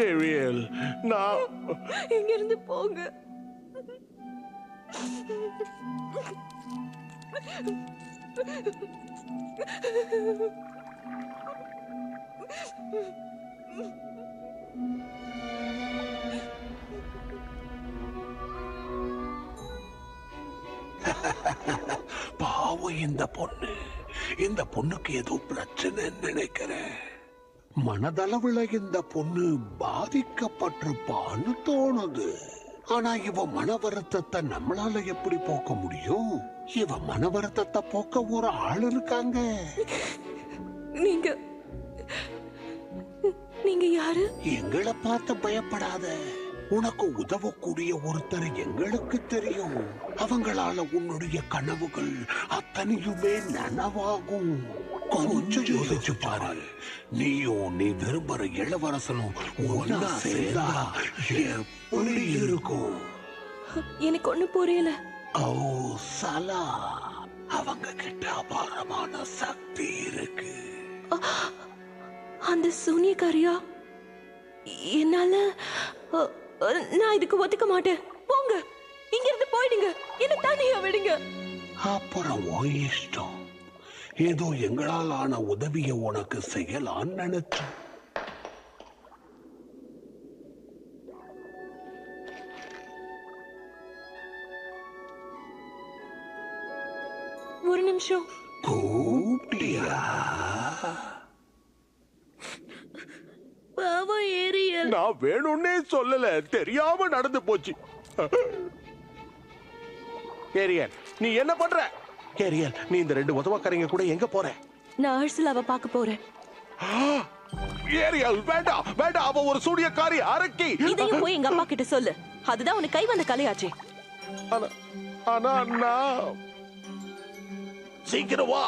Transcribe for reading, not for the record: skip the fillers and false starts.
Ariel, நான் இங்கிருந்து போங்க. பாவம் இந்த பொண்ணுக்கு ஏதோ பிரச்சனை நினைக்கிறேன். மனதளவுல இந்த பொண்ணு பாதிக்கப்பட்டிருப்பான்னு தோணுது. ஆனா இவ மன வருத்தத்தை நம்மளால எப்படி போக்க முடியும்? இவ மன வருத்தத்தை போக்க ஒரு ஆள் இருக்காங்க. நீங்க யாரு? எங்களை பார்த்து பயப்படாத. உனக்கு உதவக்கூடிய ஒருத்தர் எங்களுக்கு தெரியும். அவங்களால உன்னுடைய கனவுகள் அத்தனையுமே நனவாகும். கொஞ்சம் யோசிச்சு பாரு. நீ விரும்புற இளவரசனும் ஒன்னா சேர்ந்தா எப்படி இருக்கும்? எனக்கு ஒண்ணு புரியல. ஓ சலா, அவங்க கிட்ட அபாரமான சக்தி இருக்கு. அந்த சூனியக்காரியா? என்னால நான் இதுக்கு ஒத்துக்க மாட்டேன். போங்க, இங்க இருந்து போயிடுங்க. என்ன தனியா விடுங்க. அப்புறம் இஷ்டம். ஏதோ எங்களால் ஆன உதவிய உனக்கு செய்யலான்னு நினைச்சேன். ஒரு நிமிஷம். கூப்பிட்டியா? பாவம் ஏரியல். நான் வேணும்னே சொல்லல, தெரியாம நடந்து போச்சு. ஏரியல், நீ என்ன பண்ற? ஏரியல், நீ இந்த 2 உதவக்காரங்க கூட எங்க போற? நான் அர்சுலாவை பார்க்க போறேன். ஏரியல், வேண்டாம் வேண்டாம், அவ ஒரு சூனியக்காரி, அரக்கி. இதையும் போய் எங்க அப்பா கிட்ட சொல்லு. அதுதான் உனக்கு கை வந்த கலையாச்சே. ஆனா நான் சீக்கிரம் வா.